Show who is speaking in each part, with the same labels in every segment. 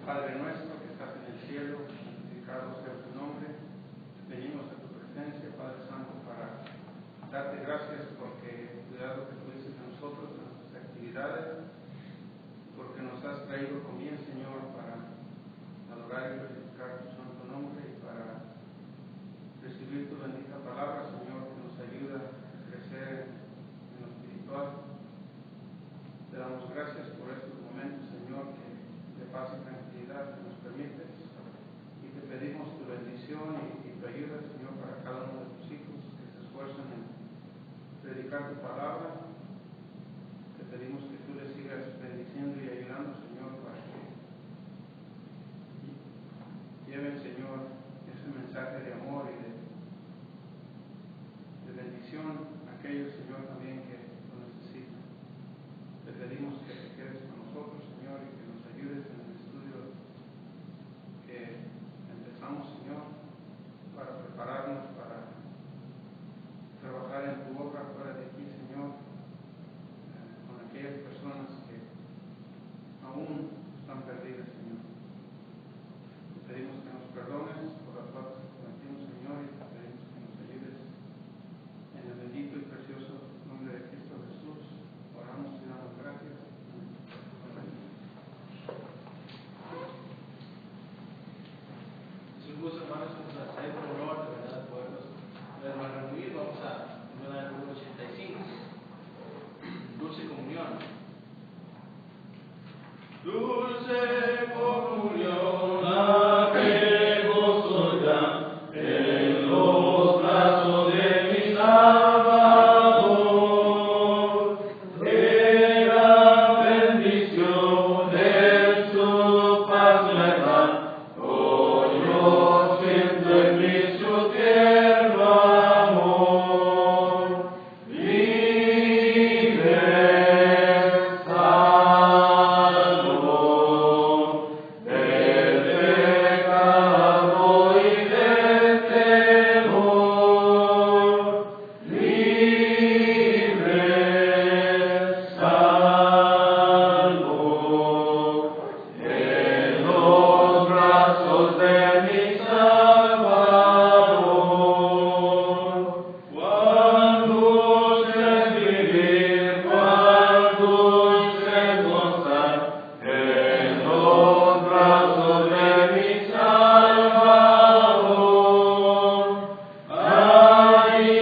Speaker 1: Padre nuestro que estás en el cielo, santificado sea tu nombre. Venimos a tu presencia, Padre Santo, para darte gracias porque el cuidado que tuviste de nosotros, de nuestras actividades, porque nos has traído con bien, Señor, para adorar y glorificar tu santo nombre y para recibir tu bendita palabra, Señor, que nos ayuda a crecer en lo espiritual. Te damos gracias por estos momentos, Señor, de paz y tranquilidad que nos permites, y te pedimos tu bendición y tu ayuda, Señor, para cada uno de tus hijos que se esfuerzan en predicar tu palabra. Te pedimos que tú les sigas bendiciendo y ayudando, Señor, para que lleven, Señor, ese mensaje de amor y de bendición a aquellos, Señor, también que lo necesitan. Te pedimos que te quedes con nosotros, Señor, y que nos ayudes en el estudio que empezamos, Señor, para prepararnos para trabajar en tu obra fuera de aquí, Señor, con aquellas personas que aún están perdidas, Señor. Te pedimos que nos perdones por las faltas que cometimos, Señor, y te pedimos que nos ayudes en el bendito y precioso nombre de Cristo Jesús. Oramos y damos gracias.
Speaker 2: Es un gusto, hermanos, un placer, un honor, de verdad, podernos reunir. Vamos a terminar el número 85, Dulce Comunión. Dulce comunión, la que gozo ya en los brazos de mi Salvador. Qué gran bendición en su paz me da. Oh, yo siento en mí su tierno amor. Libre, salvo del pecado y del temor. Libre, salvo en los brazos de mi Salvador. Cuán dulce es vivir, cuán dulce es gozar en los brazos de mi Salvador. Allí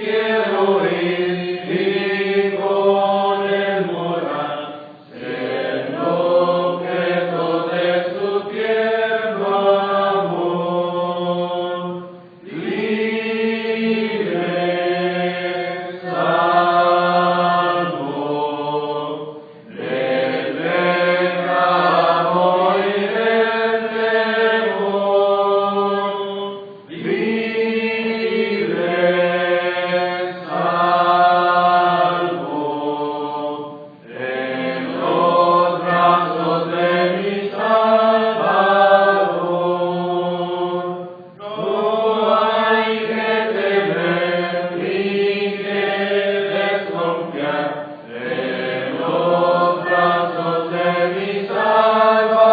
Speaker 2: quiero ir y con él morar, siendo objeto de su tierno amor. Libre, salvo del pecado y del temor. Libre, salvo en los brazos de mi Salvador. No hay que temer ni que desconfiar en los brazos de mi Salvador.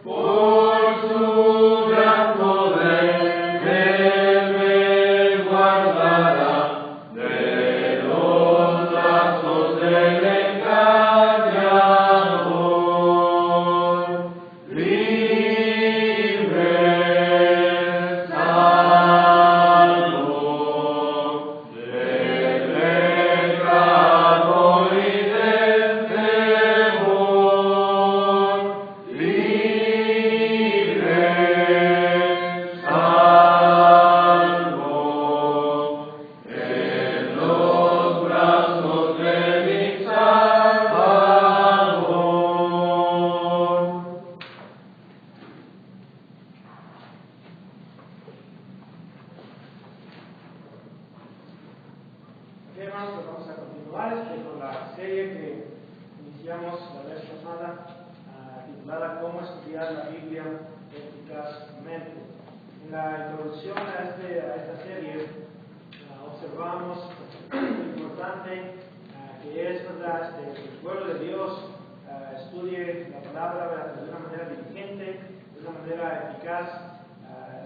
Speaker 2: Por su gran poder Él me guardará de los brazos del engañador. Libre, salvo del pecado y del temor. Libre, salvo en los brazos de mi Salvador.
Speaker 3: Ok, hermanos, pues vamos a continuar con la serie que iniciamos la vez pasada, titulada ¿Cómo estudiar la Biblia eficazmente? En la introducción a este eficaz.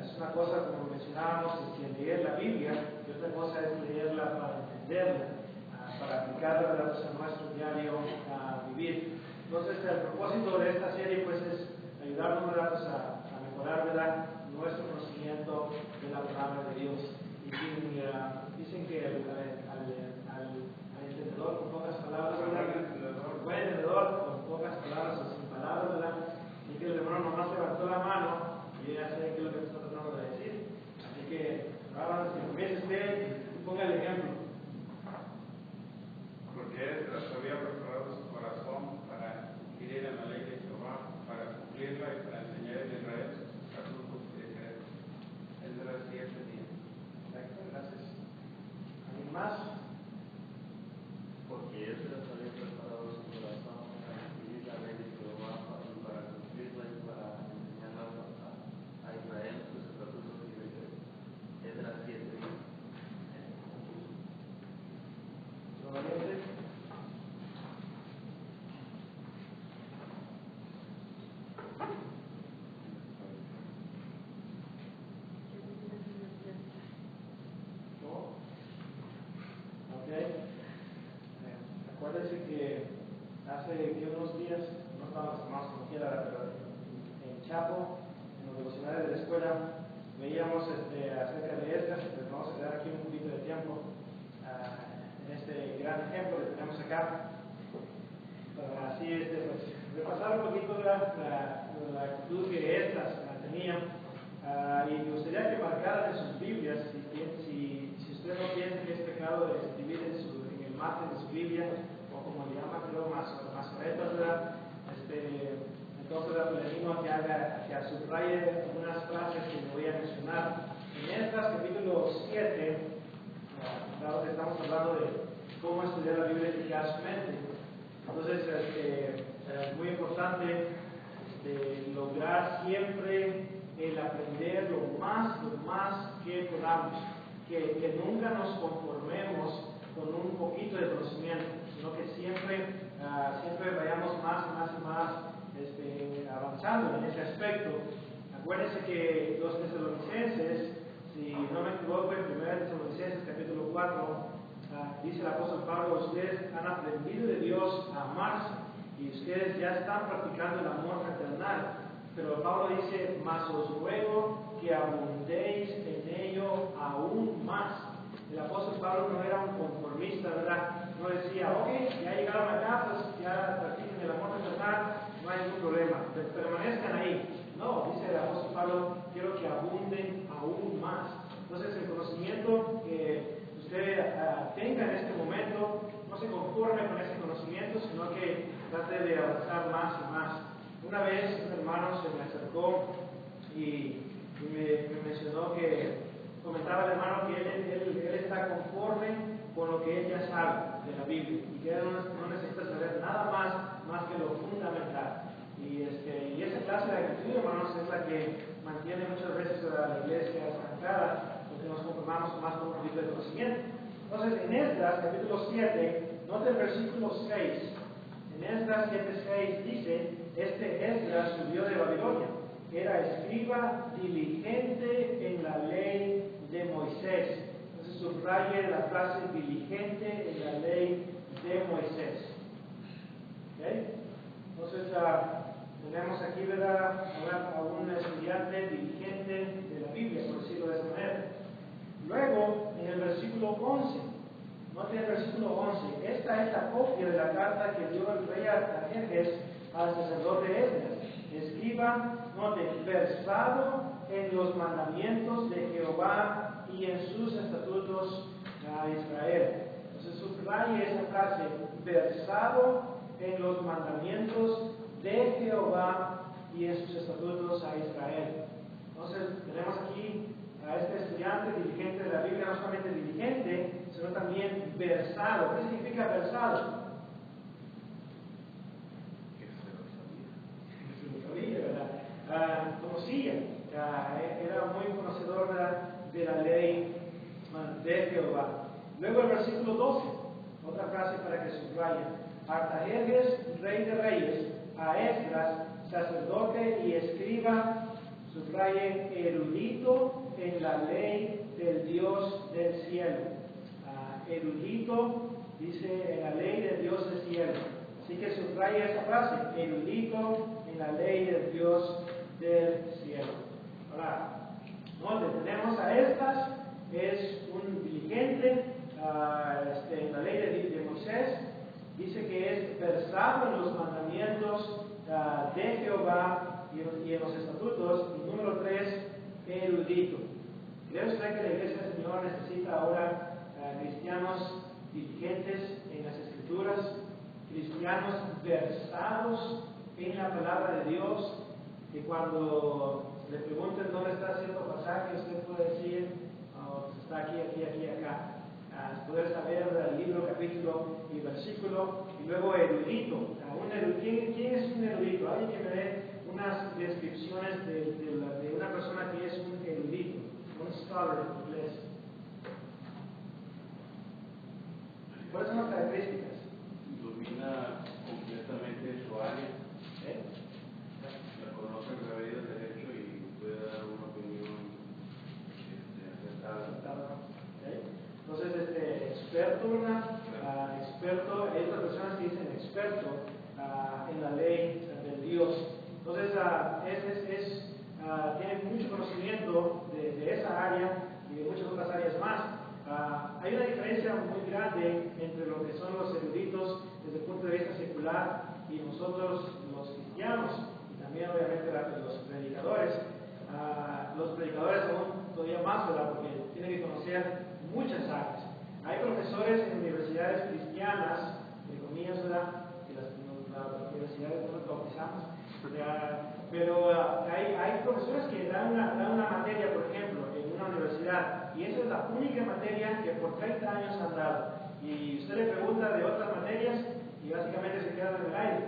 Speaker 3: Es una cosa, como mencionábamos, leer la Biblia, y otra cosa es leerla para entenderla, para aplicarla a nuestro diario vivir. Entonces, el propósito de esta serie pues, es ayudarnos a mejorar, ¿verdad?, nuestro conocimiento de la palabra de Dios. Y dicen que al entendedor con pocas palabras, buen entendedor con pocas palabras o sin palabras, ¿verdad? Y que el hermano nomás levantó la mano y ya sé qué es lo que está tratando de decir. Así que ahora, si comienza usted, ponga el ejemplo.
Speaker 1: Porque Esdras había preparado su corazón para inquirir en la ley de Jehová, para cumplirla y para enseñar en Israel sus estatutos y decretos. Esdras 7:10.
Speaker 3: Perfecto, gracias. ¿Alguien más?
Speaker 2: Porque Esdras había preparado su corazón para escribir la ley de Jehová y para cumplirla y para enseñarla a Israel sus estatutos y decretos. Esdras 7:10.
Speaker 3: Nuevamente. Acuérdense que hace unos días, no estábamos más como quiera, pero en Chapo, en los devocionales de la escuela, veíamos acerca de Esdras, pues vamos a quedar aquí un poquito de tiempo en este gran ejemplo que tenemos acá, para así pues, repasar un poquito la actitud que Esdras tenía. Y me gustaría que marcaran en sus Biblias, si usted no piensa que es pecado de escribir en el margen de su Biblia, o como le llaman, creo, masoretas, ¿verdad? Entonces le animo a que subraye algunas frases que le voy a mencionar. En Esdras capítulo 7, claro que estamos hablando de cómo estudiar la Biblia eficazmente. Entonces, es muy importante lograr siempre el aprender lo más que podamos, que nunca nos conformemos con un poquito de conocimiento, sino que siempre vayamos más avanzando en ese aspecto. Acuérdense que los tesalonicenses, si no me equivoco, en 1 Tesalonicenses capítulo 4, dice el apóstol Pablo: ustedes han aprendido de Dios a amarse y ustedes ya están practicando el amor fraternal. Pero Pablo dice: mas os ruego que abundéis en ello aún más. El apóstol Pablo no era un conformista, ¿verdad? No decía: ok, ya llegaron acá, pues ya practiquen el amor fraternal, no hay ningún problema, permanezcan ahí. No, dice el apóstol Pablo: quiero que abunden aún más. Entonces, el conocimiento que usted tenga en este momento, no se conforme con ese conocimiento, sino que trate de avanzar más y más. Una vez un hermano se me acercó y me mencionó que, comentaba el hermano que él está conforme con lo que él ya sabe de la Biblia y que él no necesita saber nada más que lo fundamental. Y esa clase de actitud, hermanos, es la que mantiene muchas veces a la iglesia estancada, porque nos conformamos más con un poquito de conocimiento. Entonces, en Esdras, capítulo 7, nota el versículo 6. En Esdras 7:6 dice: Esdras subió de Babilonia, era escriba diligente en la ley de Moisés. Entonces subraye la frase diligente en la ley de Moisés. ¿Okay? Entonces tenemos aquí, ¿verdad?, a un estudiante diligente de la Biblia, por decirlo de esa manera. Luego, en el versículo 11, note el versículo 11, esta es la copia de la carta que dio el rey Artajerjes al sacerdote Esdras, escriba, note, versado en los mandamientos de Jehová y en sus estatutos a Israel. Entonces subraye esa frase: versado en los mandamientos de Jehová y en sus estatutos a Israel. Entonces tenemos aquí a este estudiante diligente de la Biblia, no solamente diligente, sino también versado. ¿Qué significa versado? ¿Verdad? Conocía, era muy conocedor de la ley de Jehová. Luego el versículo 12, otra frase para que subraye: Artajerjes, rey de reyes, a Esdras, sacerdote y escriba, Subraye erudito en la ley del Dios del cielo. Erudito dice en la ley del Dios del cielo. Así que subraye esa frase, erudito en la ley del Dios del cielo. Ahora, donde tenemos a estas, es un diligente en la ley de Moisés, dice que es versado en los mandamientos de Jehová y en los estatutos. Y número 3, erudito. ¿Cree usted que la iglesia del Señor necesita ahora cristianos diligentes en las Escrituras, cristianos versados en la palabra de Dios, que cuando le pregunten dónde está cierto pasaje, usted puede decir, está aquí, acá? Poder saber el libro, capítulo y versículo. Y luego erudito. ¿Quién es un erudito? Alguien que me dé unas descripciones de una persona que es un erudito, un scholar en inglés. ¿Cuáles son las características?
Speaker 2: Domina completamente su área, la conoce al revés del derecho y puede dar una opinión acertada.
Speaker 3: Entonces, experto, experto, hay otras personas que dicen experto en la ley del Dios. Entonces, tiene mucho conocimiento de esa área y de muchas otras áreas más. Hay una diferencia muy grande entre lo que son los eruditos desde el punto de vista secular y nosotros los cristianos, y también obviamente los predicadores. Los predicadores aún todavía más, ¿verdad? Porque tienen que conocer muchas áreas. Hay profesores en universidades cristianas, entre comillas, ¿verdad? Que las universidades no las bautizamos, pero hay profesores que dan una materia, por ejemplo, en una universidad, y esa es la única materia que por 30 años han dado. Y usted le pregunta de otras materias y básicamente se queda en el aire,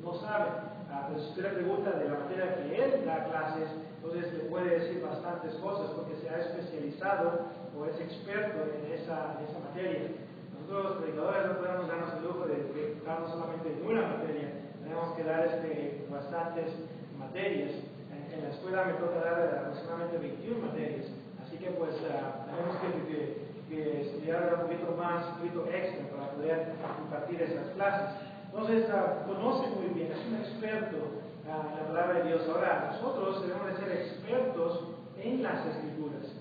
Speaker 3: no sabe. Pero si usted le pregunta de la materia que él da clases, entonces le puede decir bastantes cosas porque se ha especializado o es experto en esa materia. Nosotros los predicadores no podemos darnos el lujo de enfocarnos solamente en una materia, tenemos que dar bastantes materias. En la escuela me toca dar aproximadamente 21 materias, así que pues tenemos que estudiar un poquito más, un poquito extra para poder impartir esas clases. Entonces, conoce muy bien, es un experto en la palabra de Dios. Ahora, nosotros debemos de ser expertos en las Escrituras.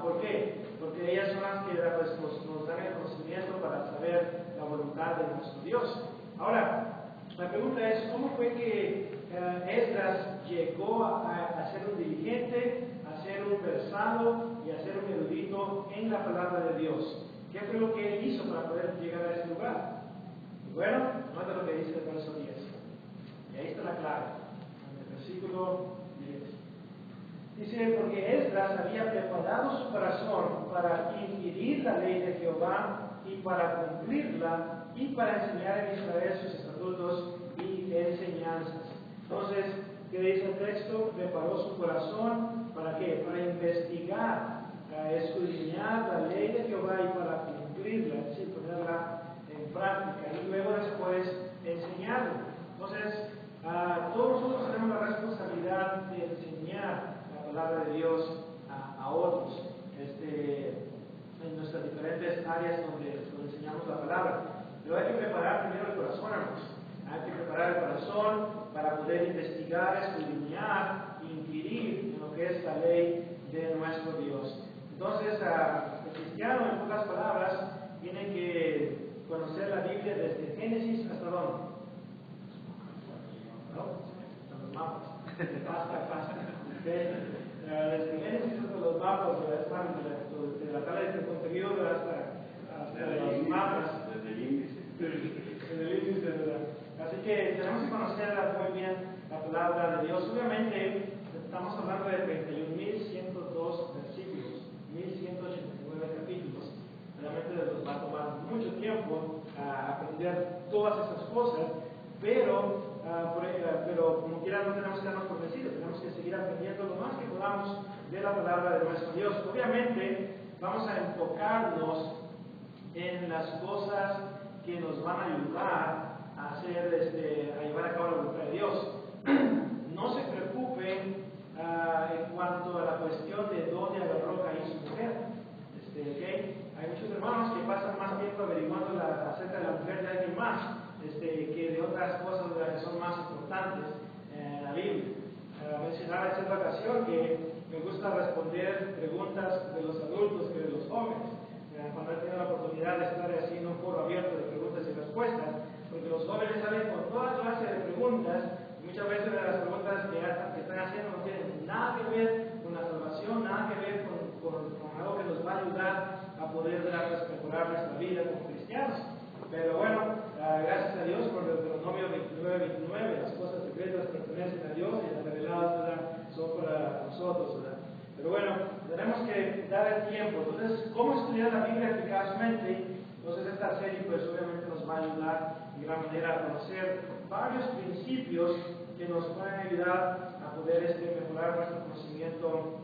Speaker 3: ¿Por qué? Porque ellas son las que nos dan el conocimiento para saber la voluntad de nuestro Dios. Ahora, la pregunta es, ¿cómo fue que Esdras llegó a ser un diligente, a ser un versado y a ser un erudito en la palabra de Dios? ¿Qué fue lo que él hizo para poder llegar a ese lugar? Bueno, nota lo que dice el verso 10. Y ahí está la clave, en el versículo 10. Dice, porque Esdras había preparado su corazón para inquirir la ley de Jehová y para cumplirla y para enseñar en Israel sus estatutos y enseñanzas. Entonces, ¿qué dice el texto? Preparó su corazón, ¿para qué? Para investigar, para escudriñar la ley de Jehová y para cumplirla, es decir, ponerla en práctica y luego después enseñarlo. Entonces, todos nosotros tenemos la responsabilidad de enseñar la palabra de Dios a otros en nuestras diferentes áreas donde enseñamos la palabra. Pero hay que preparar primero el corazón, hermanos. Hay que preparar el corazón para poder investigar, escudriñar, inquirir en lo que es la ley de nuestro Dios. Entonces, el cristiano, en pocas palabras, tiene que conocer la Biblia desde Génesis hasta dónde. ¿No? Hasta los mapas. Pasta. Desde Génesis hasta los mapas, de la tabla de contenido hasta los mapas.
Speaker 2: Desde el índice.
Speaker 3: Desde el índice, ¿verdad? Así que tenemos que conocer muy bien la palabra de Dios. Obviamente, estamos hablando de 31.102 versículos, 1.189 capítulos. Realmente nos va a tomar mucho tiempo aprender todas esas cosas, pero como quiera no tenemos que darnos por vencidos, tenemos que seguir aprendiendo lo más que podamos de la palabra de nuestro Dios. Obviamente vamos a enfocarnos en las cosas que nos van a ayudar a llevar a cabo la voluntad de Dios. No se preocupen en cuanto a la cuestión de dónde agarró Caín su mujer. Hay muchos hermanos que pasan más tiempo averiguando acerca de la mujer de alguien más que de otras cosas que son más importantes en la Biblia. Mencionaba en cierta ocasión que me gusta responder preguntas de los adultos que de los jóvenes. Cuando he tenido la oportunidad de estar así en un foro abierto de preguntas y respuestas, porque los jóvenes salen con toda clase de preguntas, y muchas veces las preguntas que están haciendo no tienen nada que ver con la salvación, nada que ver con algo que nos va a ayudar a poder mejorar nuestra vida como cristianos. Pero bueno, gracias a Dios por Deuteronomio 29:29, las cosas secretas pertenecen a Dios y las reveladas son para nosotros. Pero bueno, tenemos que dar el tiempo. Entonces, ¿cómo estudiar la Biblia eficazmente? Entonces, esta serie pues obviamente nos va a ayudar de gran manera a conocer varios principios que nos pueden ayudar a poder mejorar nuestro conocimiento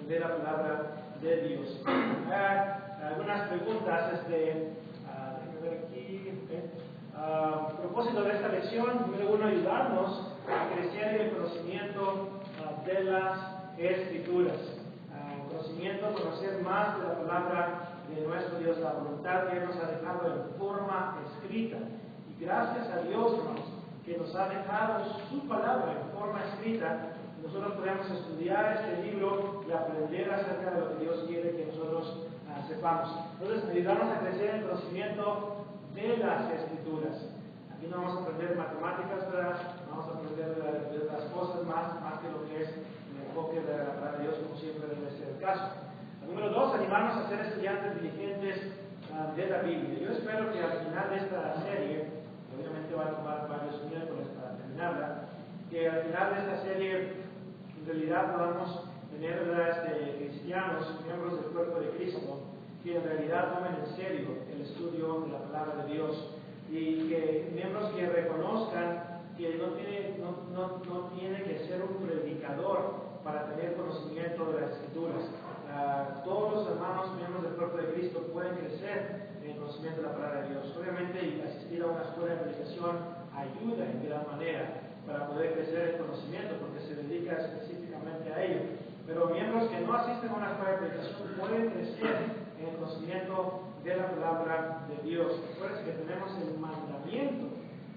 Speaker 3: de la palabra de Dios. Algunas preguntas, déjenme ver aquí. Propósito de esta lección, número 1, ayudarnos a crecer en el conocimiento de las Escrituras. Conocer más de la palabra de nuestro Dios, la voluntad que Él nos ha dejado en forma escrita. Y gracias a Dios, hermanos, que nos ha dejado su palabra en forma escrita, nosotros podemos estudiar este libro y aprender acerca de lo que Dios quiere que nosotros sepamos. Entonces, ayudarnos a crecer en el conocimiento de las Escrituras. Aquí no vamos a aprender matemáticas, ¿verdad? Vamos a aprender de otras cosas más que lo que es el enfoque de la palabra de Dios, como siempre debe ser el caso. Número 2, animarnos a ser estudiantes diligentes de la Biblia. Yo espero que al final de esta serie, que obviamente va a tomar varios miércoles para terminarla, que al final de esta serie en realidad podamos tener cristianos, miembros del cuerpo de Cristo, que en realidad tomen en serio el estudio de la palabra de Dios y que miembros que reconozcan que no tiene que ser un predicador para tener conocimiento de las Escrituras. Todos los hermanos miembros del cuerpo de Cristo pueden crecer en el conocimiento de la palabra de Dios. Obviamente, asistir a una escuela de predicación ayuda en gran manera para poder crecer el conocimiento, porque se dedica específicamente a ello. Pero miembros que no asisten a una escuela de predicación pueden crecer en el conocimiento de la palabra de Dios. Recuerden que tenemos el mandamiento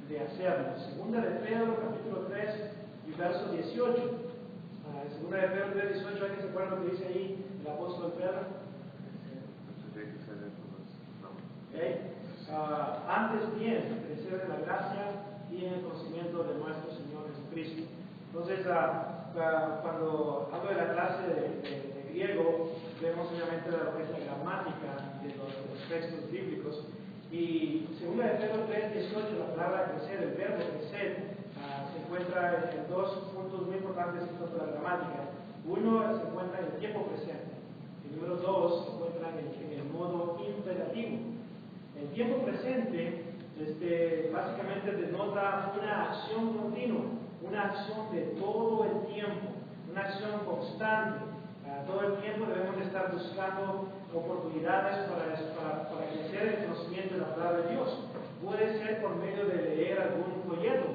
Speaker 3: de hacerlo. Segunda de Pedro, capítulo 3 y verso 18. Segunda de Pedro 3:18, ¿alguien se acuerda lo que dice ahí el apóstol Pedro? Antes bien, crecer en la gracia y en el conocimiento de nuestro Señor Jesucristo. Entonces, cuando hablo de la clase de griego, vemos obviamente lo que es la gramática de los textos bíblicos. Y segunda de Pedro 3:18, la palabra crecer, el verbo crecer, se encuentra en dos puntos muy importantes en cuanto a la gramática. Uno se encuentra en el tiempo presente, y número 2 se encuentra en el modo imperativo. El tiempo presente básicamente denota una acción continua, una acción de todo el tiempo, una acción constante. Todo el tiempo debemos de estar buscando oportunidades para crecer el conocimiento de la palabra de Dios. Puede ser por medio de leer algún folleto,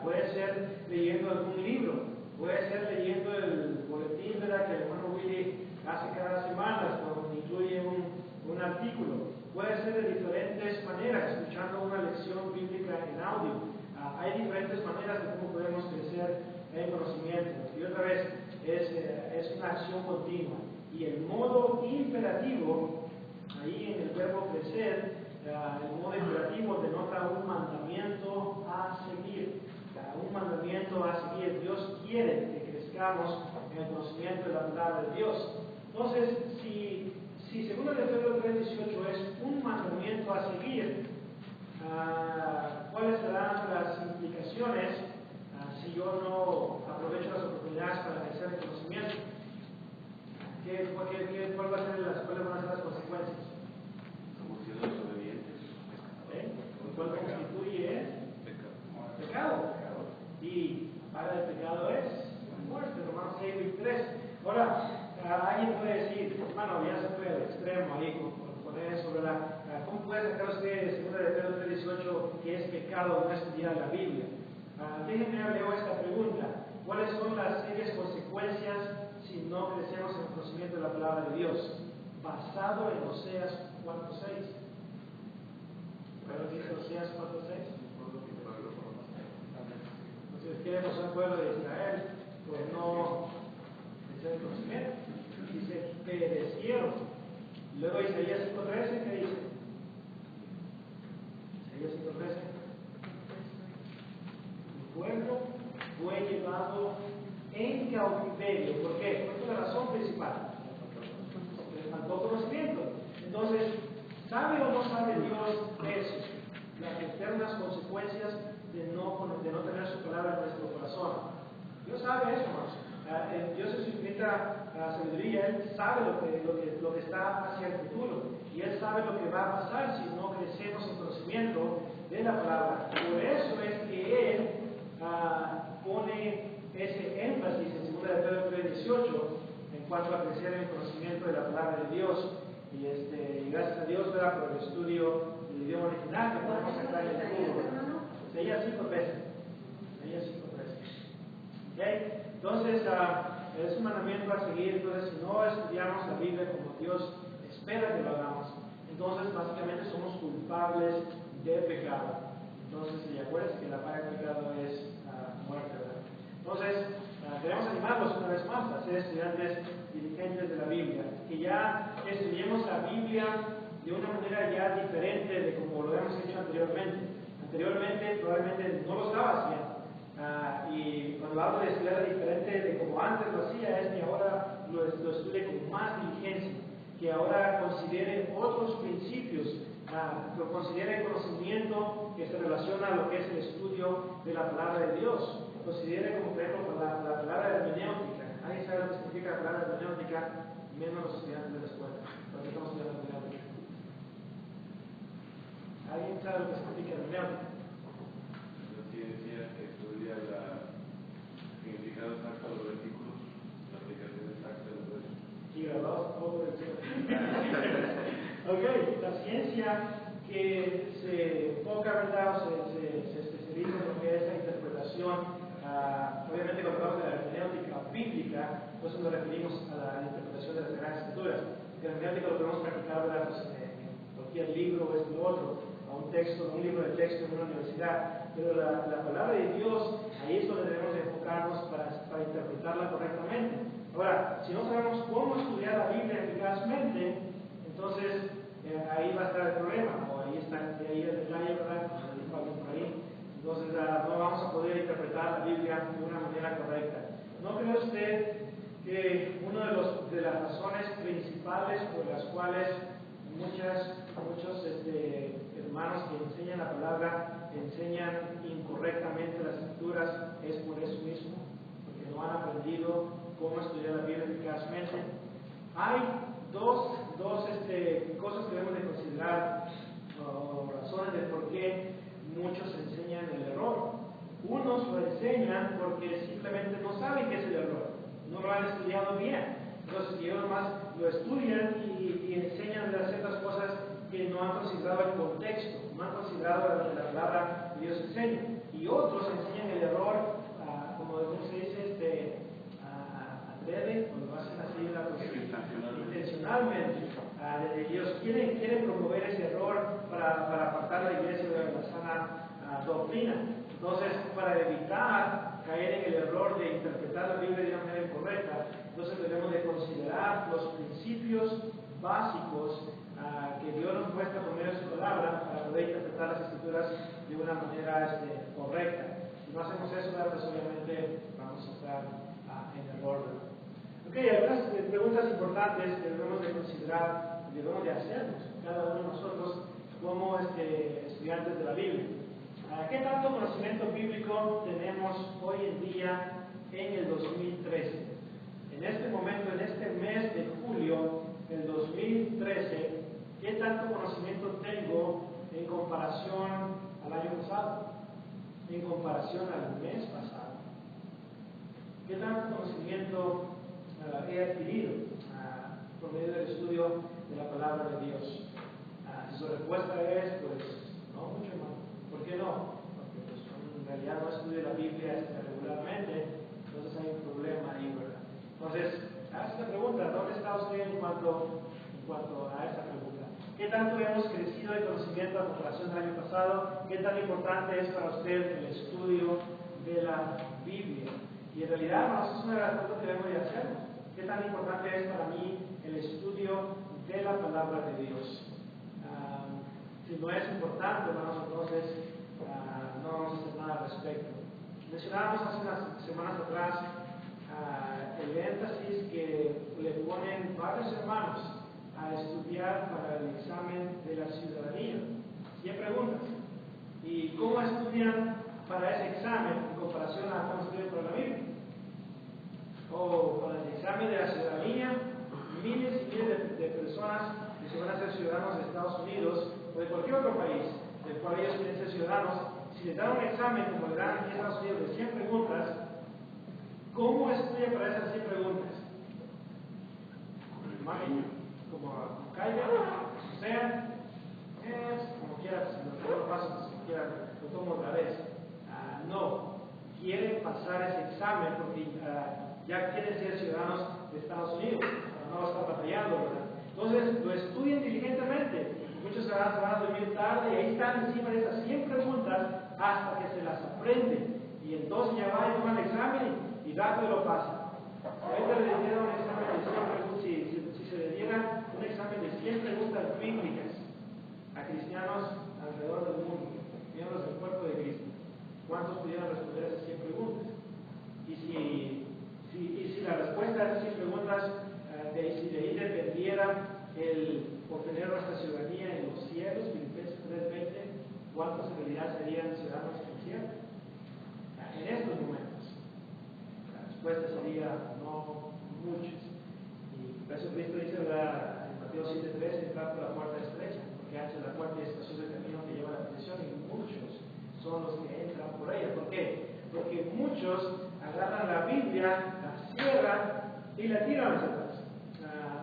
Speaker 3: puede ser leyendo algún libro, puede ser leyendo el boletín, ¿verdad?, que el hermano Willy hace cada semana, donde incluye un artículo. Puede ser de diferentes maneras, escuchando una lección bíblica en audio. Hay diferentes maneras de cómo podemos crecer en conocimiento. Y otra vez, es una acción continua. Y el modo imperativo, ahí en el verbo crecer, el modo imperativo denota un mandamiento a seguir. Un mandamiento a seguir. Dios quiere que crezcamos en el conocimiento de la palabra de Dios. Entonces, si según el Pedro 3:18 es un mandamiento a seguir, ¿cuáles serán las implicaciones si yo no aprovecho las oportunidades para crecer en conocimiento? ¿Cuáles van a ser las consecuencias?
Speaker 2: Somos siendo desobedientes.
Speaker 3: ¿Cuál constituye? Pecado. Y paga del pecado es muerte, Romanos 6:3. Ahora, alguien puede decir, hermano, ya se fue al extremo ahí con eso, ¿verdad? ¿Cómo puede sacar usted, según de Pedro 3:18, que es pecado no estudiar la Biblia? Déjenme leo esta pregunta. ¿cuáles son las serias consecuencias si no crecemos en el conocimiento de la palabra de Dios? Basado en Oseas 4:6. ¿Pero dice Oseas 4:6? Entonces, ¿qué le pasó al pueblo de Israel por no crecer en conocimiento? Dice, perecieron. Luego Isaías 5:13, ¿qué dice? Isaías 5:13. El pueblo fue llevado en cautiverio. ¿Por qué? ¿Cuál es la razón principal? Le faltó conocimiento. Entonces, ¿sabe o no sabe Dios de eso? Las eternas consecuencias de no tener su palabra en nuestro corazón. Dios sabe eso, hermanos. Dios en su infinita sabiduría, Él sabe lo que está hacia el futuro. Y Él sabe lo que va a pasar si no crecemos en conocimiento de la palabra. Por eso es que Él pone ese énfasis en 2 de Pedro 3:18 en cuanto a crecer en el conocimiento de la palabra de Dios. Y gracias a Dios, ¿verdad?, por el estudio del idioma original que podemos sacar en el Google. Isaías 5:13. Isaías 5:13. ¿Okay? Entonces, es un mandamiento a seguir. Entonces, si no estudiamos la Biblia como Dios espera que lo hagamos, entonces básicamente somos culpables de pecado. Entonces, y acuérdense que la paga del pecado es muerte, ¿verdad? Entonces, queremos animarlos una vez más a ser estudiantes diligentes de la Biblia, que ya estudiemos la Biblia de una manera ya diferente de como lo hemos hecho anteriormente. Anteriormente probablemente no lo estaba haciendo. Y cuando hablo de estudiar diferente de como antes lo hacía, es que ahora lo estudie con más diligencia, que ahora considere otros principios, que considere el conocimiento que se relaciona a lo que es el estudio de la palabra de Dios. Considere como por ejemplo la palabra hermenéutica. Nadie sabe lo que significa la palabra hermenéutica, menos los estudiantes de la escuela, porque estamos estudiando hermenéutica. ¿Alguien sabe lo que significa hermenéutica?
Speaker 2: Decía que estudia el significado exacto de los versículos, la aplicación exacta de los versículos.
Speaker 3: Y grabados todo el cielo. Ok, la ciencia que se enfoca, ¿verdad?, o se especializa en lo que es la interpretación. Obviamente, cuando hablamos de la hermenéutica bíblica, pues nos referimos a la interpretación de las Sagradas Escrituras. La hermenéutica lo podemos practicar, ¿verdad?, pues, en cualquier libro o esto o otro, a un libro de texto en una universidad. Pero la palabra de Dios, ahí es donde debemos de enfocarnos para interpretarla correctamente. Ahora, si no sabemos cómo estudiar la Biblia eficazmente, entonces ahí va a estar el problema, o ahí está el detalle, ¿verdad?, como dijo alguien por ahí. Entonces no vamos a poder interpretar la Biblia de una manera correcta. ¿No cree usted que una de las razones principales por las cuales muchos hermanos que enseñan la palabra enseñan incorrectamente las escrituras es por eso mismo? Porque no han aprendido cómo estudiar la Biblia eficazmente. Hay dos cosas que debemos de considerar, o razones de por qué muchos enseñan el error. Unos lo enseñan porque simplemente no saben qué es el error, no lo han estudiado bien. Entonces, ellos nomás lo estudian y enseñan de ciertas cosas que no han considerado el contexto, no han considerado la palabra que Dios enseña. Y otros enseñan el error, como se dice, adrede, o lo hacen así, intencionalmente. Ellos quieren promover ese error para apartar a la iglesia de la sana doctrina. Entonces, para evitar caer en el error de interpretar la Biblia de una manera incorrecta, entonces debemos de considerar los principios básicos que Dios nos muestra por medio de su palabra para poder interpretar las escrituras de una manera correcta. Si no hacemos eso, pues obviamente vamos a estar en error. Ok, algunas preguntas importantes que debemos de considerar, debemos de hacernos cada uno de nosotros como estudiantes de la Biblia. ¿Qué tanto conocimiento bíblico tenemos hoy en día en el 2013? En este momento, en este mes de julio del 2013, ¿qué tanto conocimiento tengo en comparación al año pasado? En comparación al mes pasado. ¿Qué tanto conocimiento he adquirido por medio del estudio de la palabra de Dios? Si su respuesta es, pues, no mucho más. ¿Por qué no? Porque pues, en realidad no estudio la Biblia regularmente. tanto hemos crecido en conocimiento a comparación del año pasado? ¿Qué tan importante es para usted el estudio de la Biblia? Y en realidad, eso es una de las cosas que debemos de hacer. ¿Qué tan importante es para mí el estudio de la palabra de Dios? Si no es importante, hermanos, entonces no vamos a hacer nada al respecto. Mencionábamos hace unas semanas atrás el énfasis que le ponen varios hermanos a estudiar para el examen de la ciudadanía. 100 preguntas. ¿Y cómo estudian para ese examen en comparación a cómo estudian para la Biblia? O para el examen de la ciudadanía, miles y miles de personas que se van a hacer ciudadanos de Estados Unidos o de cualquier otro país del cual ellos quieren ser ciudadanos, si les dan un examen como le dan aquí en Estados Unidos de 100 preguntas, ¿cómo estudia para esas 100 preguntas? Como caiga, o sea, como quiera, si lo paso, como quiera, lo tomo otra vez. No, quieren pasar ese examen porque ya quieren ser ciudadanos de Estados Unidos, no están batallando, ¿verdad? Entonces, lo estudian diligentemente. Muchos se van a dormir tarde y ahí están encima de esas 100 preguntas hasta que se las aprenden. Y entonces ya va y toma el examen y rápido lo pasa. Si ahorita le diera un examen de 100 preguntas, si se le diera un examen de 100 preguntas bíblicas a cristianos alrededor del mundo, miembros del cuerpo de Cristo, ¿cuántos pudieran responder esas 100 preguntas? Y si la respuesta a esas 100 preguntas, si de ahí dependiera el obtener nuestra ciudadanía en los cielos, Filipenses 3:20, ¿cuántos en realidad serían ciudadanos en el cielo? En estos momentos, la respuesta sería no muchos. Y por eso Cristo dice en Mateo 7:13, entrar por la puerta estrecha, porque ancha la puerta y espacioso el camino que lleva a la perdición, y muchos son los que entran por ella. ¿Por qué? Porque muchos agarran la Biblia, la cierran y la tiran hacia atrás.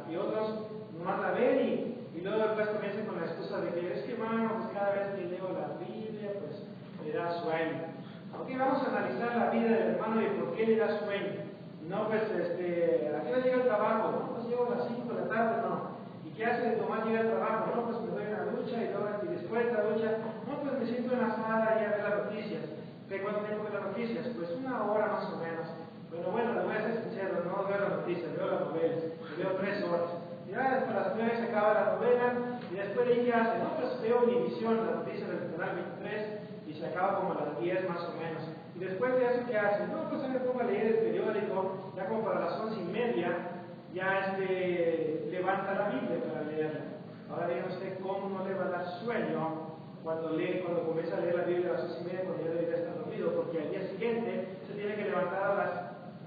Speaker 3: Y otros nomás la ven y luego después comienzan con la excusa de que es que, hermano, pues cada vez que leo la Biblia, pues me da sueño. Ok, vamos a analizar la vida del hermano y por qué le da sueño. No, pues, ¿a qué hora llega el trabajo? No, pues llego a las 5 de la tarde, no. ¿Y qué hace nomás llega al trabajo? No, pues me doy una ducha y después de la ducha, no, pues me siento en la sala y a ver las noticias. ¿De cuánto tiempo ve las noticias? Pues 1 hora más o menos. Bueno, le voy a ser sincero, no veo las noticias, veo las novelas, veo 3 horas. Ya para las 9 se acaba la novela y después de ahí ¿qué hace? No, pues veo Univisión, la noticia del canal 23 y se acaba como a las 10 más o menos. Y después de eso ¿qué hace? No, pues me pongo a leer el periódico, ya como para las 11:30, ya levanta la Biblia para leerla. Ahora dígame usted cómo no le va a dar sueño cuando comienza a leer la Biblia a las 11:30 cuando ya debería estar dormido, porque al día siguiente se tiene que levantar a las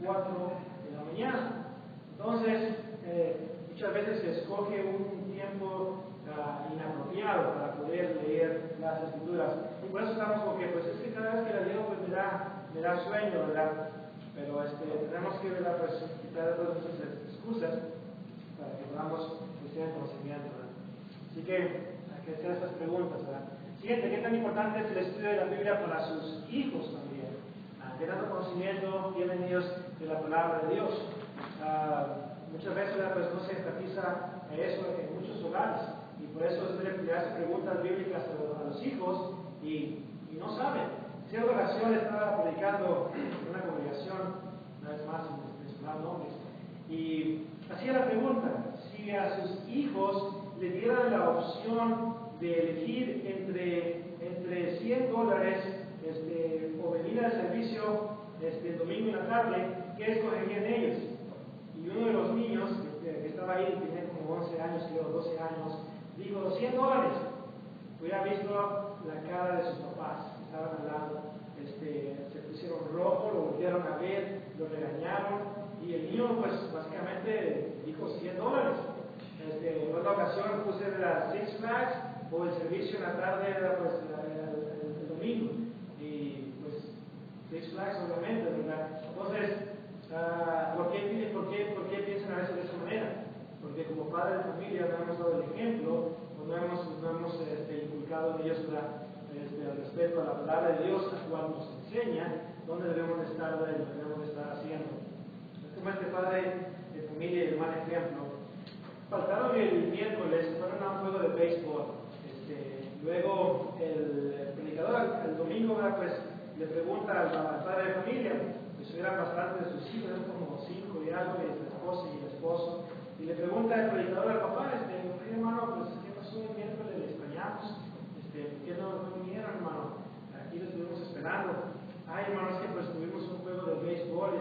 Speaker 3: 4 de la mañana. Entonces, muchas veces se escoge un tiempo inapropiado para poder leer las escrituras. Y por eso estamos con que, pues es que cada vez que la leo, pues me da sueño, ¿verdad? Pero tenemos que, ¿verdad? Pues quitar todas esas excusas para que podamos tener conocimiento, ¿verdad? Así que hay que hacer estas preguntas, ¿verdad? Siguiente, ¿qué tan importante es el estudio de la Biblia para sus hijos también? ¿Qué tanto conocimiento tienen ellos de la palabra de Dios? Muchas veces pues, no se enfatiza eso en muchos hogares y por eso le hace preguntas bíblicas a los hijos y no saben. Cierta ocasión estaba predicando en una congregación, una vez más sin mencionar nombres, y hacía la pregunta: si a sus hijos le dieran la opción de elegir entre $100 o venir al servicio el domingo en la tarde, ¿qué escogerían ellos? Y uno de los niños que estaba ahí, tenía como 11 años, creo, 12 años, dijo $100. Hubiera visto la cara de sus papás que estaban al lado, se pusieron rojos, lo volvieron a ver, lo regañaron, y el niño, pues básicamente dijo $100. En otra ocasión puse las Six Flags o el servicio en la tarde era pues el domingo, y pues Six Flags obviamente, ¿verdad? Entonces, ¿por qué piensan a veces de esa manera? Porque como padre de familia no hemos dado el ejemplo, o no hemos inculcado en ellos el respeto a la palabra de Dios, la cual nos enseña dónde debemos de estar, lo que debemos de estar haciendo. Es como padre de familia y el mal ejemplo. Faltaron que el miércoles fueron a un juego de béisbol. Luego el predicador el domingo pues, le pregunta al padre de familia, pues eran bastantes de sus hijos, eran como 5 y algo, y la esposa y el esposo, y le pregunta al predicador al papá, oye hermano, pues ¿qué pasó el miércoles? Le extrañamos, ¿por qué no vinieron, hermano? Aquí lo estuvimos esperando. Ay, hermano, es que pues tuvimos un juego de béisbol,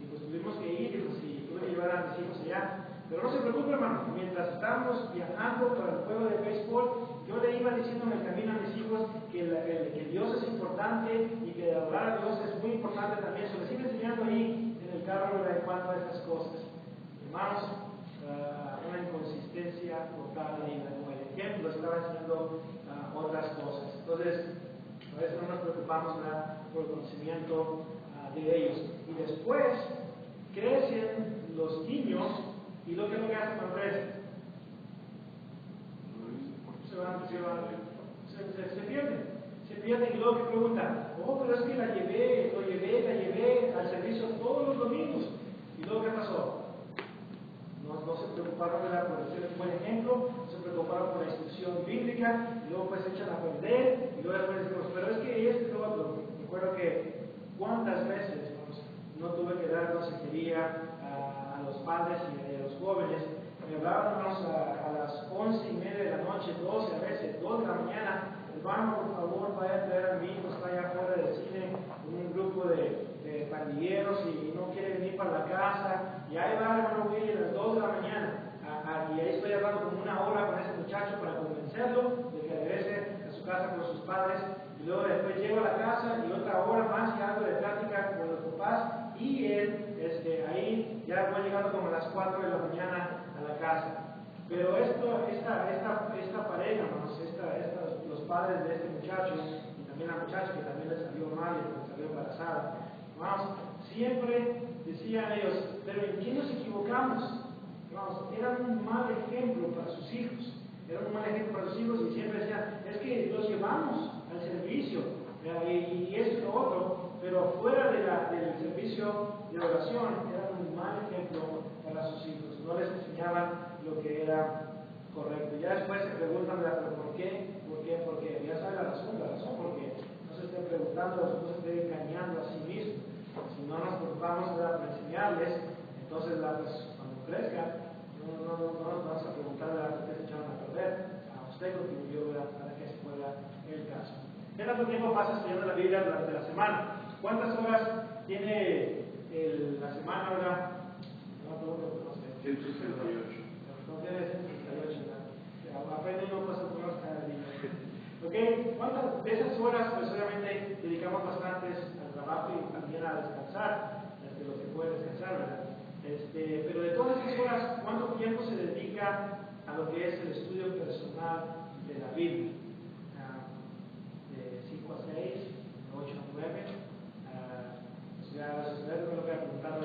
Speaker 3: y pues tuvimos que ir, y pues si tuve que llevar a mis hijos allá. Pero no se preocupe, hermano, mientras estábamos viajando para el juego de béisbol, yo le iba diciendo en el camino a mis hijos que Dios es importante y que adorar a Dios es muy importante también. Se les iba enseñando ahí en el carro en cuanto a estas cosas. Hermanos, una inconsistencia total ahí, como el ejemplo estaba enseñando otras cosas. Entonces, a veces no nos preocupamos por el conocimiento de ellos. Y después crecen los niños. ¿Y lo que hacen cuando crecen? Se pierden y luego que preguntan, pero es que la llevé al servicio todos los domingos. ¿Y luego qué pasó? No se preocuparon por ser un buen ejemplo, no se preocuparon por la instrucción bíblica, y luego pues se echan a perder, y luego después decimos, pero es que esto y lo otro. Recuerdo que cuántas veces no tuve que dar consejería a los padres y a los jóvenes. Me hablábamos a las 11:30 de la noche, 12, a veces 2 de la mañana. Hermano, por favor, vaya a traer a mi hijo, está allá afuera del cine con un grupo de pandilleros y no quiere venir para la casa. Y ahí va, hermano Willy, a las 2 de la mañana. Y ahí estoy hablando como 1 hora con ese muchacho para convencerlo de que regrese a su casa con sus padres. Y luego después llego a la casa y otra hora más y algo de plática con los papás. Y él, ahí ya voy llegando como a las 4 de la mañana a la casa. Pero esta pareja, los padres de este muchacho, y también la muchacha que también le salió mal y le salió embarazada, siempre decían ellos, pero ¿en qué nos equivocamos? Eran un mal ejemplo para sus hijos. Y siempre decían, es que los llevamos al servicio, y esto y lo otro, pero fuera del servicio de oración, eran un mal ejemplo para sus hijos. No les enseñaban lo que era correcto. Ya después se preguntan, ¿pero por qué? Porque ya sabe la razón porque no se esté preguntando, no se esté engañando a sí mismo. Si no nos preocupamos por enseñarles, entonces cuando crezcan, no nos vamos a preguntar por qué se echaron a perder. A usted contribuyó para que se pueda el caso. ¿Qué tanto tiempo pasa estudiando la Biblia durante la semana? ¿Cuántas horas tiene la semana, verdad? No sé.
Speaker 2: 168.
Speaker 3: No tiene 168, ¿verdad? Aprende uno cosas nuevas cada día. ¿Ok? ¿Cuántas de esas horas, pues obviamente, dedicamos bastantes al trabajo y también a descansar, los que pueden descansar, ¿verdad? Pero de todas esas horas, ¿cuánto tiempo se dedica a lo que es el estudio personal de la Biblia? De 5 a 6, de 8 a 9. Ya los estudiantes me lo voy a preguntar,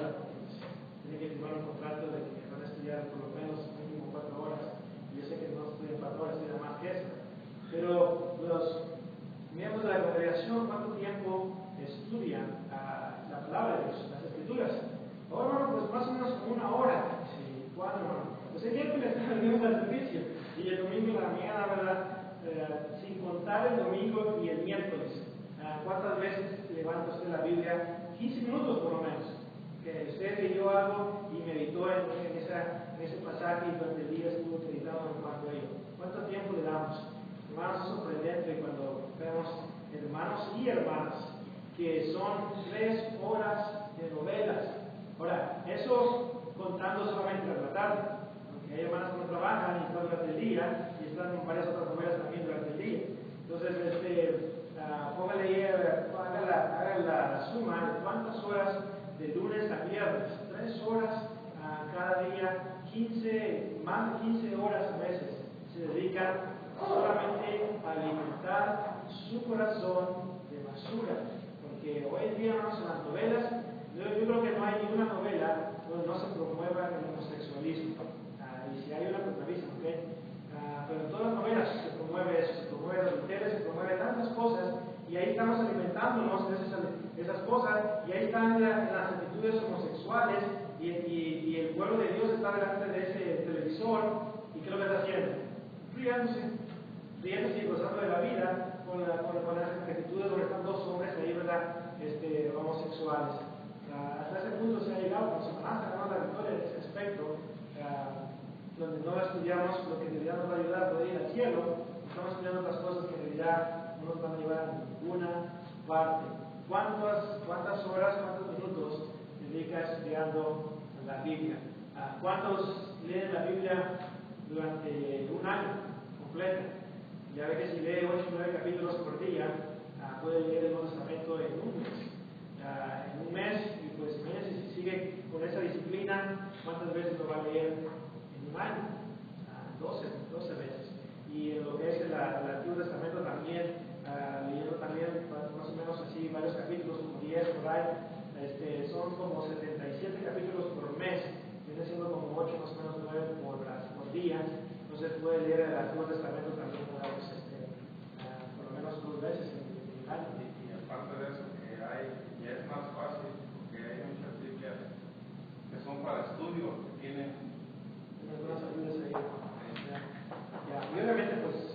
Speaker 3: tienen que firmar un contrato de que van a estudiar por lo menos mínimo 4 horas. Y yo sé que no estudian 4 horas, estudian más que eso. Pero los miembros de la congregación, ¿cuánto tiempo estudian la palabra de Dios, las escrituras? Ahora, pues más o menos como 1 hora. Sí, 4 horas. Pues el miércoles venimos al servicio y el domingo en la mañana, ¿verdad? Sin contar el domingo y el miércoles. ¿Cuántas veces levanta usted la Biblia? 15 minutos por lo menos. Que usted leyó algo y meditó en ese pasaje y durante el día estuvo meditando en cuanto a ello. ¿Cuánto tiempo le damos? Hermanos, es sorprendente cuando vemos hermanos y hermanas que son 3 horas de novelas. Ahora, eso contando solamente la tarde, porque hay hermanas que no trabajan y están durante el día y están en varias otras novelas también durante el día. Entonces, póngale ahí, haga la suma de cuántas horas de lunes a viernes, 3 horas cada día, más de 15 horas a veces se dedican solamente a alimentar su corazón de basura, porque hoy en día vamos en las novelas. Yo creo que no hay ninguna novela donde no se promueva el homosexualismo, y si hay una, pues me avisan, ¿ok? Pero en todas las novelas se promueve eso, se promueve el adulterio, se promueve tantas cosas, y ahí estamos alimentándonos de esas cosas, y ahí están las actitudes homosexuales, y el pueblo de Dios está delante de ese televisor, y gozando de la vida con las actitudes donde están dos hombres ahí, ¿verdad? Homosexuales. Hasta ese punto se ha llegado, como Satanás ganó la victoria en ese aspecto, donde no estudiamos lo que en realidad nos va a ayudar a poder ir al cielo, estamos estudiando otras cosas que en realidad no nos van a llevar a ninguna parte. ¿Cuántas horas, cuántos minutos dedicas estudiando la Biblia? ¿Cuántos leen la Biblia durante un año completo? Ya ve que si lee 8 o 9 capítulos por día, puede leer el Nuevo Testamento en un mes. Y pues imagínense si sigue con esa disciplina, ¿cuántas veces lo va a leer en un año? 12 veces. Y en lo que es el Antiguo Testamento también, leyendo también más o menos así varios capítulos, como 10 por ahí, son como 77 capítulos por mes, viene siendo como 8 más o menos 9 por día. Entonces puede leer el Antiguo Testamento también por lo menos 2 veces en el año.
Speaker 1: Y aparte de eso, que ya es más fácil, porque hay muchas Biblias que son para estudio, que tienen
Speaker 3: algunas ayudas ahí. Y obviamente, pues,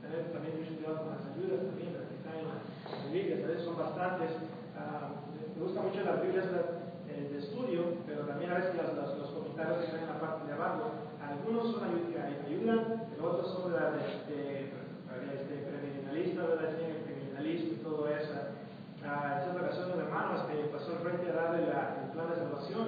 Speaker 3: tener también mucho cuidado con las ayudas también, las que están en las Biblias, a veces son bastantes. Me gustan mucho las Biblias de estudio, pero también a veces los comentarios que están en la parte de abajo, algunos son que ayudan, pero otros son premilenialistas, ¿verdad? Tienen el premilenialismo y todo eso. En esa ocasión, un hermano pasó al frente a darle el plan de salvación.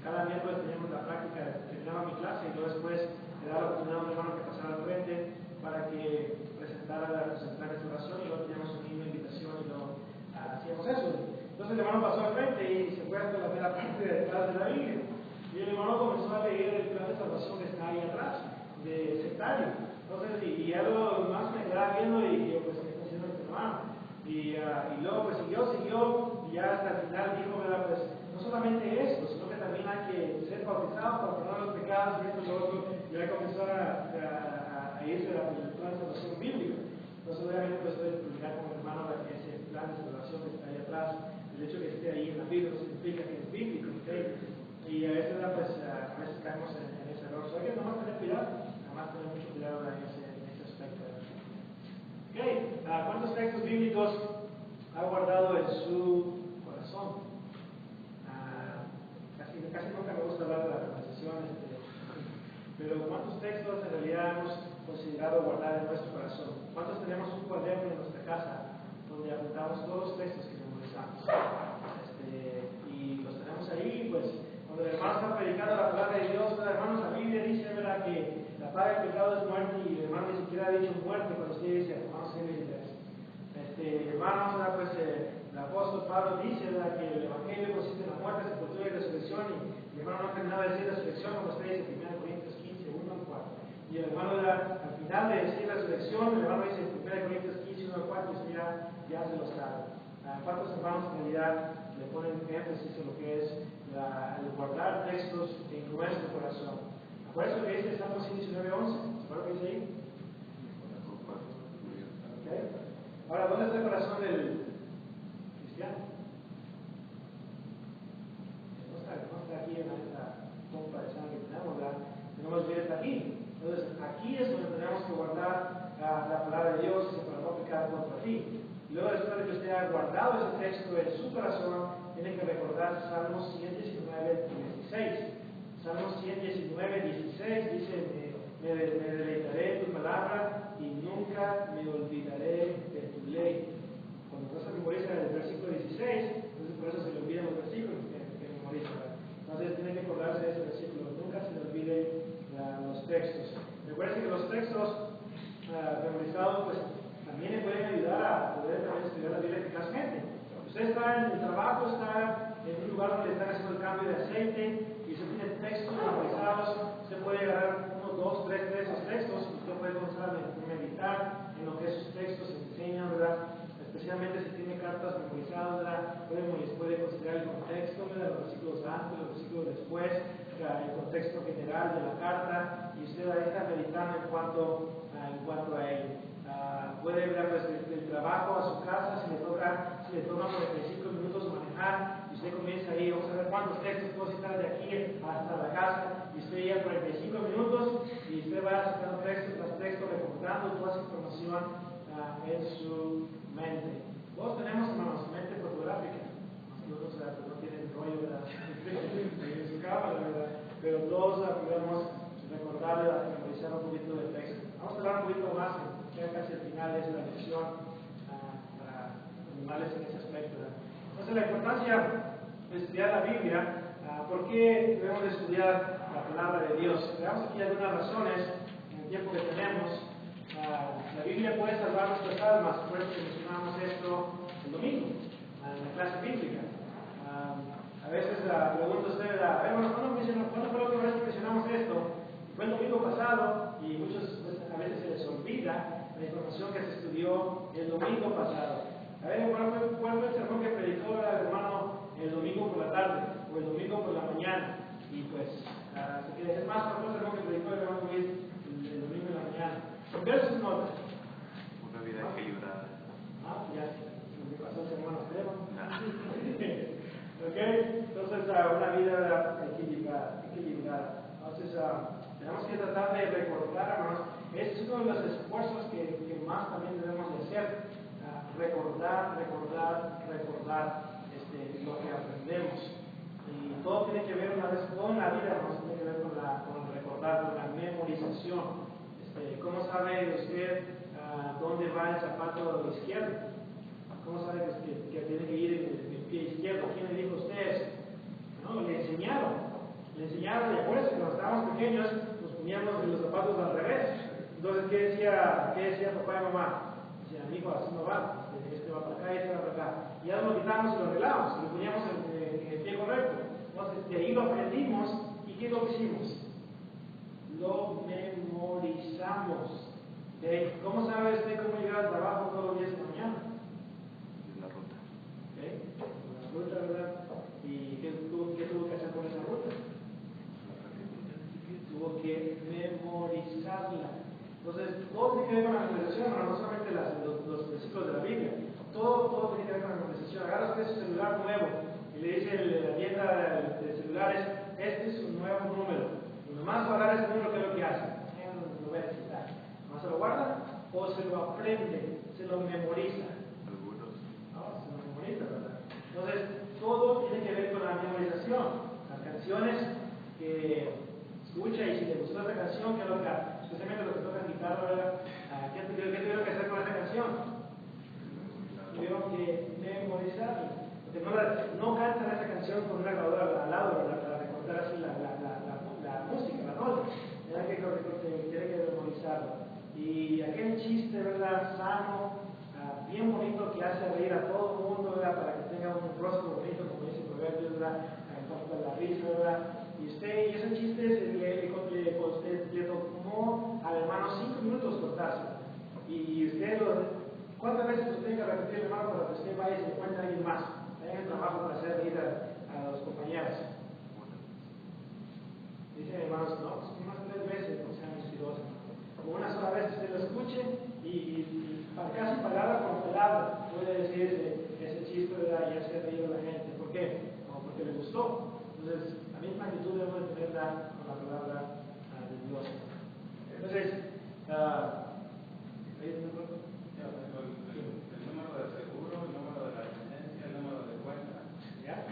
Speaker 3: Cada miércoles teníamos la práctica, terminaba mi clase y luego después le daba la oportunidad a un hermano que pasara al frente para que presentara los planes de oración y luego teníamos una invitación y luego hacíamos eso. Entonces el hermano pasó al frente y se fue hasta la primera parte de detrás de la Biblia. Y el hermano comenzó a leer el plan de salvación que está ahí atrás, de sectario. Entonces, y algo más me quedaba viendo y yo, pues, ¿qué está haciendo este hermano? Y luego, pues, siguió, y ya hasta el final dijo, ¿verdad? Pues, no solamente esto, sino que también hay que ser bautizado para perdonar los pecados y esto y lo otro. Y ya comenzó a irse al plan de salvación bíblica. Entonces, obviamente, pues, voy a explicar con mi hermano que ese plan de salvación que está ahí atrás, el hecho de que esté ahí en la Biblia no significa que es bíblico, ¿okay? Y a veces, pues, a veces caemos en ese error. So, hay que nomás tener cuidado, nomás tener mucho cuidado en ese aspecto. Okay. ¿Cuántos textos bíblicos ha guardado en su corazón? Casi nunca me gusta hablar de la conversación, pero ¿cuántos textos en realidad hemos considerado guardar en nuestro corazón? ¿Cuántos tenemos un cuaderno en nuestra casa donde apuntamos todos los textos que memorizamos? Y los tenemos ahí, pues, cuando el hermano está predicando la palabra de Dios, hermanos, la Biblia dice, ¿verdad?, que la paga del pecado es muerte, y el hermano ni siquiera ha dicho muerte cuando usted dice, hermanos, hermanos, pues, el apóstol Pablo dice, ¿verdad?, que el evangelio consiste en la muerte, sepultura y resurrección, y el hermano no ha terminado de decir resurrección cuando usted dice 1 Corintios 15, 1 al 4. Y el hermano, al final de decir resurrección, el hermano dice 1 Corintios 15, 1 al 4, y usted ya se lo sabe. ¿Cuántos hermanos en realidad le ponen énfasis en lo que es el guardar textos en nuestro corazón? Por eso que dice Salmo 119, 11. ¿Se acuerdan que dice ahí? Okay. Ahora, ¿dónde está el corazón del cristiano? No está aquí en esta pompa de sangre que tenemos, ¿verdad? Tenemos que está aquí. Entonces, aquí es donde tenemos que guardar la palabra de Dios para no pecar contra ti. Y luego, después de que usted haya guardado ese texto en su corazón, tiene que recordar Salmos 119, 16. Salmos 119, 16 dice, me deleitaré en tu palabra y nunca me olvidaré de tu ley. Cuando no se memoriza el versículo 16, entonces por eso se le olvidan los versículos que memoriza. Entonces tiene que acordarse de ese versículo, nunca se le olviden los textos. Recuerden que los textos memorizados, pues, también le pueden ayudar a poder también estudiar la Biblia eficazmente. Usted está en el trabajo, está en un lugar donde están haciendo el cambio de aceite y usted tiene textos memorizados, usted puede agarrar unos 2, 3 de esos textos y usted puede comenzar a meditar en lo que esos textos enseñan, ¿verdad? Especialmente si tiene cartas memorizadas, ¿verdad? Puede considerar el contexto, ¿verdad? Los versículos antes, los versículos después, el contexto general de la carta, y usted ahí está meditando en cuanto a ello. Puede ver pues, del trabajo a su casa, si le toma 45 minutos manejar, y usted comienza ahí, vamos a ver cuántos textos puedo citar de aquí hasta la casa, y usted llega 45 minutos, y usted va sacando texto tras texto, recordando toda esa información en su mente. Todos tenemos, hermanos, mente fotográfica. Nosotros no tienen rollo en su cámara, ¿verdad? Pero todos podemos recordar, memorizar un poquito del texto. Vamos a hablar un poquito más, ya casi al final es la lección para animales en ese aspecto, ¿verdad? Entonces, la importancia de estudiar la Biblia, ¿por qué debemos de estudiar la palabra de Dios? Veamos aquí algunas razones en el tiempo que tenemos. La Biblia puede salvar nuestras almas, por eso mencionamos esto el domingo, en la clase bíblica. A veces pregunto a usted, ¿cuándo fue la última vez que mencionamos esto? Fue el domingo pasado y a veces se les olvida la información que se estudió el domingo pasado. A ver, ¿cuál fue el sermón que predicó el hermano el domingo por la tarde o el domingo por la mañana? Y pues, es más, ¿cuál fue el sermón que predicó el hermano Luis el domingo por la mañana? Ver sus notas.
Speaker 2: Una vida equilibrada.
Speaker 3: Ya, me pasó el sermón a Esteban. ¿Ok? Entonces, una vida equilibrada. Entonces, tenemos que tratar de recordar, hermanos, ese es uno de los esfuerzos que más también debemos de hacer. Recordar lo que aprendemos. Y todo tiene que ver, todo en la vida, hermanos, tiene que ver con el recordar, con la memorización. ¿Cómo sabe usted dónde va el zapato izquierdo? ¿Cómo sabe que tiene que ir en el pie izquierdo? ¿Quién le dijo a usted eso? No, le enseñaron. Y acuérdense, cuando estábamos pequeños, nos poníamos los zapatos al revés. Entonces, ¿qué decía papá y mamá? Decían, hijo, así no va. Este va para acá y este va para acá. Y ya lo quitamos y lo arreglamos, y lo poníamos en el pie correcto. Entonces, de ahí lo aprendimos, ¿y qué es lo que hicimos? Lo memorizamos. ¿Okay? ¿Cómo sabe usted cómo llegar al trabajo todos los días de la mañana?
Speaker 2: La ruta.
Speaker 3: ¿Okay? La ruta, ¿verdad? ¿Y qué tuvo que hacer con esa ruta? Tuvo que memorizarla. Entonces, todo tiene que ver con la memorización, no solamente los versículos de la Biblia. Todo tiene que ver con la memorización. Agarra usted su celular nuevo y le dice la tienda de celulares, este es un nuevo número. Y nomás va a agarrar ese número, ¿qué es lo que hace? Lo va a necesitar. ¿Nomás se lo guarda o se lo aprende? Se lo memoriza.
Speaker 2: Algunos.
Speaker 3: No, se lo memoriza, ¿verdad? Entonces, todo tiene que ver con la memorización. Las canciones que escucha, y si le gustó esa canción, ¿qué es lo que hace? Especialmente los que tocan guitarra, ¿verdad? ¿Qué tuvieron que hacer con esa canción? Tuvieron que memorizarla. No cantan esa canción con una grabadora al lado, ¿verdad? Para recordar así la música, la nota. Tienen que memorizarlo. Y aquel chiste, ¿verdad? Sano, bien bonito, que hace reír a todo el mundo, ¿verdad? Para que tenga un rostro bonito, como dice el proverbio, ¿verdad? Con la risa, ¿verdad? Y ese chiste le tomó al hermano 5 minutos cortarse. Y ¿cuántas veces usted tiene que repetir, hermano, para que usted vaya y se encuentre a alguien más? Vaya en el trabajo para hacer reír a los compañeros. Dicen, hermanos, no, pues unas 3 veces, no sean mentirosos. Como una sola vez usted lo escuche y casi palabra por palabra puede decir ese chiste, ¿verdad? Y hacer reír a la gente. ¿Por qué? Porque le gustó. Entonces, la misma actitud debemos de tenerla con la palabra de Dios. Entonces,
Speaker 1: el número de seguro, el número de la licencia, el número de cuenta.
Speaker 3: ¿ya?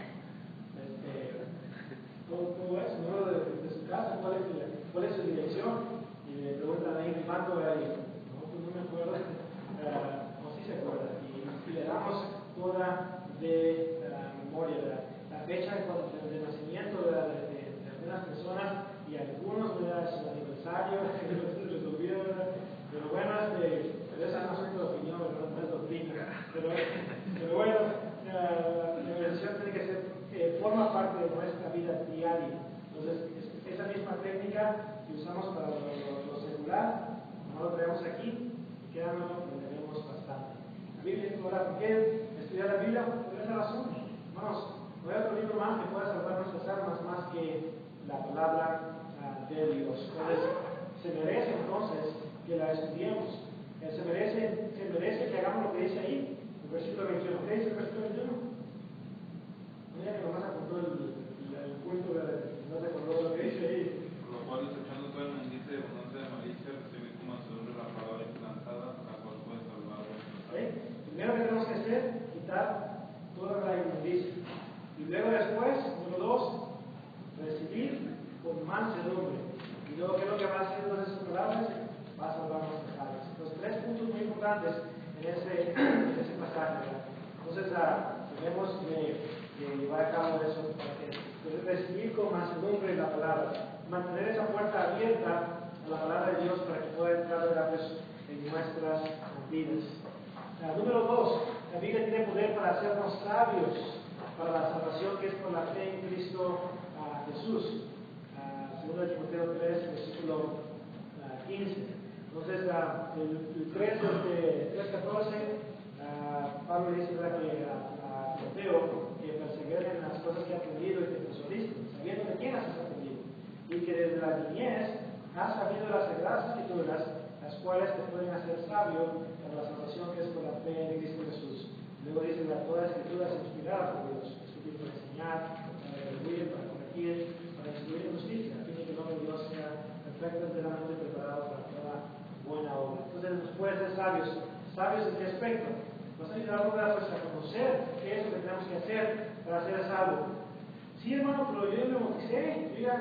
Speaker 3: Todo eso, el número de su casa, cuál es su dirección. Y le preguntan ahí el banco, y no, pues no me acuerdo, o sí se acuerda. Y le damos toda de memoria, la fecha de nacimiento de algunas personas, y algunos, ¿verdad? Su aniversario, que se les olvida, ¿verdad? Pero bueno, esa no es tu opinión, ¿verdad? No es doctrina. Pero bueno, la memorización tiene que ser, forma parte de nuestra vida diaria. Entonces, esa misma técnica que usamos para lo celular, no lo traemos aquí, y créanme, lo tenemos bastante. La Biblia, ahora, ¿por qué estudiar la Biblia? Por esa razón. Hermanos, no hay otro libro más que pueda salvar nuestras almas más que la palabra de Dios. Entonces, se merece entonces que la estudiemos. Se merece que hagamos lo que dice ahí, el versículo 21. ¿Qué dice el versículo 21? Mira que nomás apuntó el punto, no se acordó lo que dice ahí.
Speaker 4: Por lo cual, desechando todo el mendice de abundancia de malicia, recibid como seguro la palabra implantada, la cual puede salvar vuestras
Speaker 3: importantes en ese pasaje, ¿verdad? Entonces, debemos de llevar a cabo eso para que recibir con mansedumbre la palabra, mantener esa puerta abierta a la palabra de Dios para que pueda entrar en nuestras vidas. Número 2, la Biblia tiene poder para hacernos sabios para la salvación que es por la fe en Cristo Jesús. 2 Timoteo 3, versículo 15. Entonces, el 3:14, Pablo dice a Timoteo que persevere en las cosas que ha aprendido y que te solicite, sabiendo de quién has aprendido, y que desde la niñez has sabido las sagradas escrituras, las cuales te pueden hacer sabio para la salvación que es por la fe en Cristo Jesús. Luego dice que toda la escritura es inspirada por Dios, es útil para enseñar, para redarguir, para corregir, para instruir en justicia, a fin de que el hombre de Dios sea perfecto, enteramente preparado para toda buena obra. Entonces nos puede ser sabios. ¿Sabios en qué aspecto? Nos ayuda a conocer qué es lo que tenemos que hacer para ser salvo. Sí, hermano, pero yo ya me bauticé, yo ya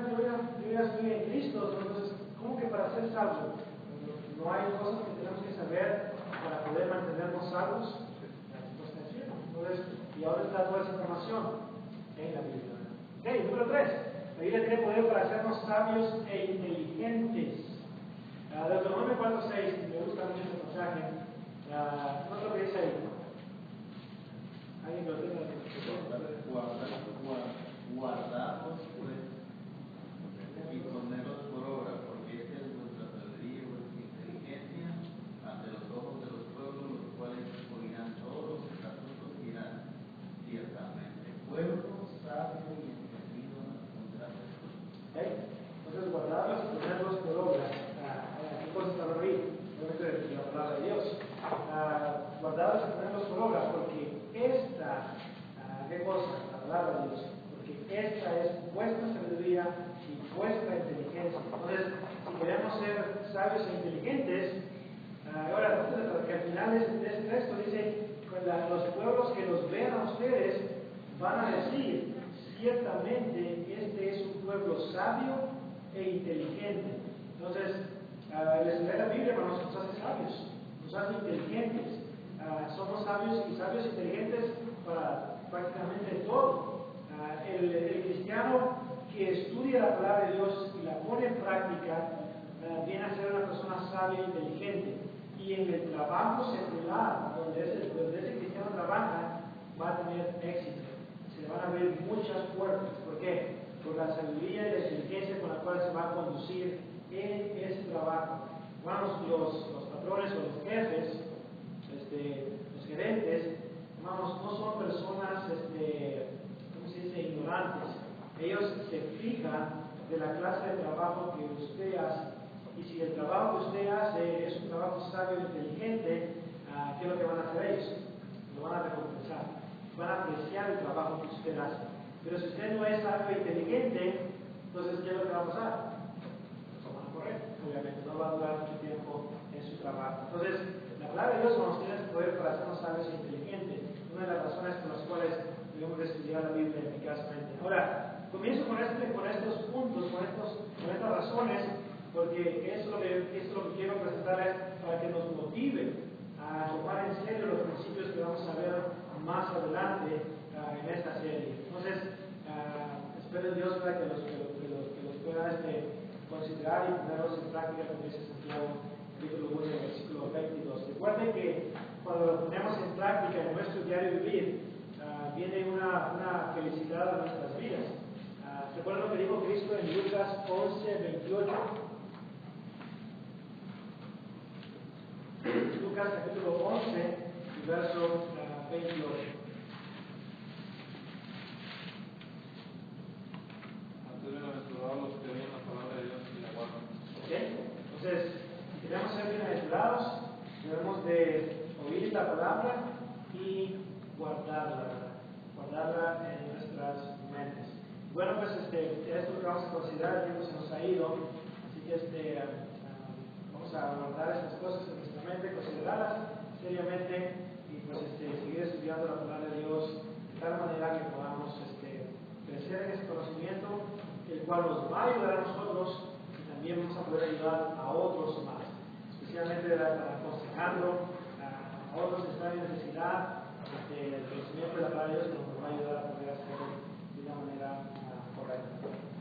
Speaker 3: estoy en Cristo, entonces, ¿cómo que para ser salvo? ¿No hay cosas que tenemos que saber para poder mantenernos salvos? Entonces, y ahora está toda esa información en la Biblia. Ok, número 3. La Biblia tiene poder para hacernos sabios e inteligentes. Deuteronomio 4:6, me gusta mucho este pasaje. No es lo que dice ahí. ¿Alguien lo tiene?
Speaker 2: Guardados pues y ponerlos por obra, porque esta es vuestra sabiduría y vuestra inteligencia ante los ojos de los pueblos, los cuales oirán todos los estatutos y dirán ciertamente, pueblo sabio y entendido nos contrata.
Speaker 3: Entonces, guardarlos y ponerlos por obra. ¿Qué cosa está por ahí? Obviamente la palabra de Dios. Guardarlos y ponerlos por obra, porque esta, ¿qué cosa? La palabra de Dios. Porque esta es vuestra sabiduría y vuestra inteligencia. Entonces, si queremos ser sabios e inteligentes, ahora, que al final de ese texto dice, los pueblos que los vean a ustedes van a decir, ciertamente este es un pueblo sabio e inteligente. Entonces, el estudiar la Biblia nos hace sabios, nos hace inteligentes. Somos sabios y sabios inteligentes para prácticamente todo. El cristiano que estudia la palabra de Dios y la pone en práctica viene a ser una persona sabia e inteligente. Y en el trabajo secular, donde ese cristiano trabaja, va a tener éxito. Se van a abrir muchas puertas. ¿Por qué? Por la sabiduría y la inteligencia con la cual se va a conducir en ese trabajo. Hermanos, los patrones o los jefes, los gerentes, hermanos, no son personas, ¿cómo se dice?, ignorantes. Ellos se fijan de la clase de trabajo que usted hace. Y si el trabajo que usted hace es un trabajo sabio e inteligente, ¿qué es lo que van a hacer ellos? Lo van a recompensar. Van a apreciar el trabajo que usted hace. Pero si usted no es sabio e inteligente, entonces ¿qué es lo que va a pasar? Lo van a correr. Obviamente no va a durar mucho tiempo en su trabajo. Entonces, la palabra de Dios nos tiene el poder para hacernos sabios e inteligentes. Una de las razones por las cuales debemos estudiar la Biblia eficazmente. Ahora, comienzo con estos puntos, con estas razones, porque es lo que quiero presentar para que nos motive a tomar en serio los principios que vamos a ver más adelante en esta serie. Entonces, espero en Dios para que los pueda considerar y ponerlos en práctica, como dice Santiago, capítulo 1, versículo 22. Recuerden que cuando lo ponemos en práctica en nuestro diario vivir, viene una felicidad a nuestras vidas. ¿Recuerdan lo que dijo Cristo en Lucas 11:28? Lucas capítulo 11, verso 28.
Speaker 1: Bienaventurados los que oyen la palabra de Dios y la guardan.
Speaker 3: ¿Okay? Entonces, si queremos ser bienaventurados, debemos de oír la palabra y guardarla en nuestras mentes. Bueno, pues esto es lo que vamos a considerar, el tiempo se nos ha ido, así que vamos a guardar estas cosas en nuestra mente, considerarlas seriamente y pues seguir estudiando la palabra de Dios de tal manera que podamos crecer en ese conocimiento, el cual nos va a ayudar a nosotros y también vamos a poder ayudar a otros más, especialmente para aconsejarlo necesidad, el conocimiento de la palabra de Dios nos va a ayudar a poder hacerlo de una manera correcta.